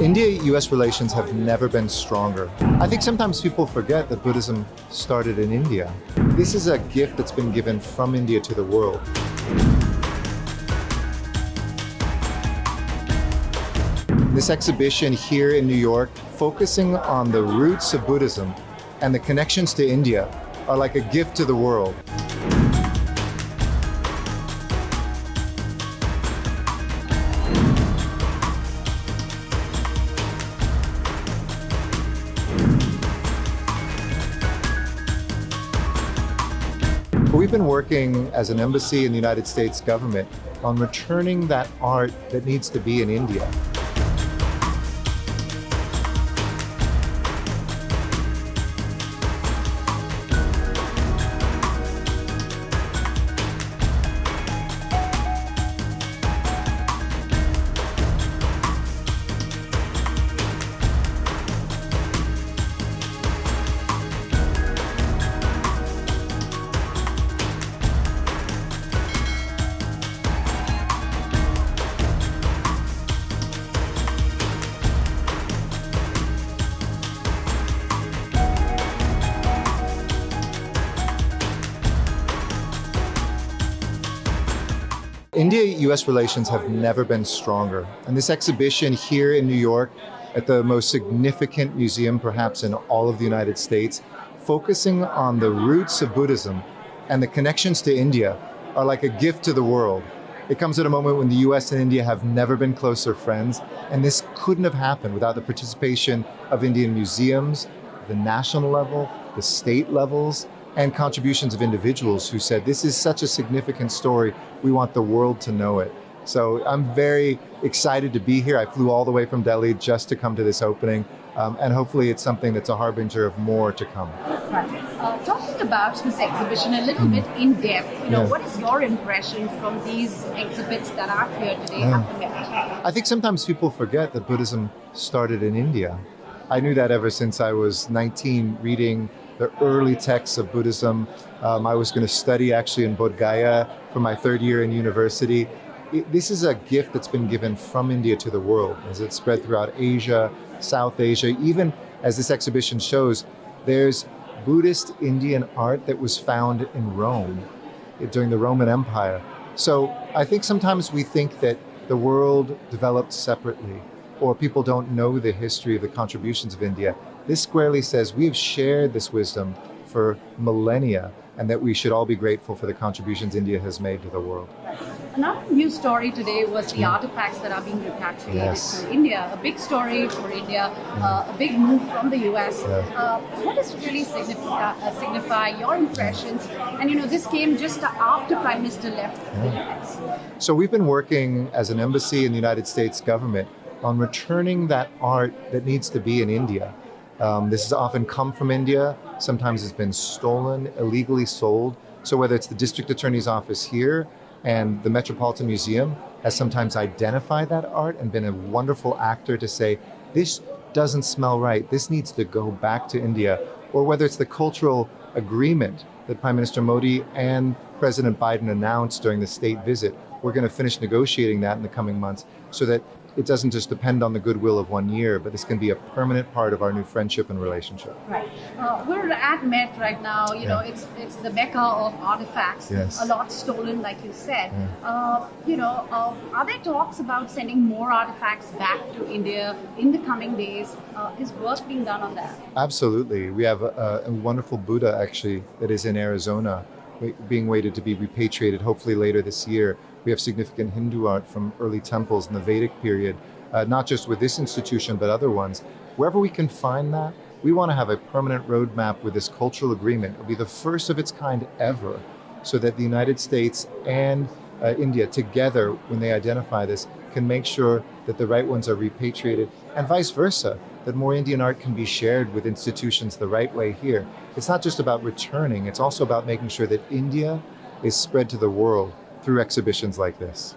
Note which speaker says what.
Speaker 1: India-US relations have never been stronger. I think sometimes people forget that Buddhism started in India. This is a gift that's been given from India to the world. This exhibition here in New York, focusing on the roots of Buddhism and the connections to India, are like a gift to the world. We've been working as an embassy in the United States government on returning that art that needs to be in India. India-US relations have never been stronger. And this exhibition here in New York, at the most significant museum perhaps in all of the United States, focusing on the roots of Buddhism and the connections to India, are like a gift to the world. It comes at a moment when the US and India have never been closer friends, and this couldn't have happened without the participation of Indian museums, the national level, the state levels, and contributions of individuals who said, this is such a significant story, we want the world to know it. So I'm very excited to be here. I flew all the way from Delhi just to come to this opening, and hopefully it's something that's a harbinger of more to come.
Speaker 2: Right. Talking about this exhibition a little bit in depth, what is your impression from these exhibits that are here today at the Met?
Speaker 1: I think sometimes people forget that Buddhism started in India. I knew that ever since I was 19, reading the early texts of Buddhism. I was going to study actually in Bodh Gaya for my third year in university. This is a gift that's been given from India to the world as it's spread throughout Asia, South Asia. Even as this exhibition shows, there's Buddhist Indian art that was found in Rome during the Roman Empire. So I think sometimes we think that the world developed separately, or people don't know the history of the contributions of India. This squarely says we have shared this wisdom for millennia, and that we should all be grateful for the contributions India has made to the world.
Speaker 2: Another news story today was the artifacts that are being repatriated to India. A big story for India, a big move from the US. What does it really signify, your impressions? And this came just after Prime Minister left the US.
Speaker 1: So we've been working as an embassy in the United States government on returning that art that needs to be in India. This has often come from India. Sometimes it's been stolen, illegally sold. So whether it's the district attorney's office here and the Metropolitan Museum has sometimes identified that art and been a wonderful actor to say, this doesn't smell right, this needs to go back to India. Or whether it's the cultural agreement that Prime Minister Modi and President Biden announced during the state visit. We're going to finish negotiating that in the coming months so that it doesn't just depend on the goodwill of 1 year, but this can be a permanent part of our new friendship and relationship.
Speaker 2: Right. We're at Met right now. It's the mecca of artifacts.
Speaker 1: Yes.
Speaker 2: A lot stolen, like you said. Are there talks about sending more artifacts back to India in the coming days? Is work being done on that?
Speaker 1: Absolutely. We have a wonderful Buddha, actually, that is in Arizona, being waited to be repatriated, hopefully later this year. We have significant Hindu art from early temples in the Vedic period, not just with this institution, but other ones. Wherever we can find that, we want to have a permanent roadmap with this cultural agreement. It'll be the first of its kind ever, so that the United States and India together, when they identify this, can make sure that the right ones are repatriated, and vice versa, that more Indian art can be shared with institutions the right way here. It's not just about returning, it's also about making sure that India is spread to the world through exhibitions like this.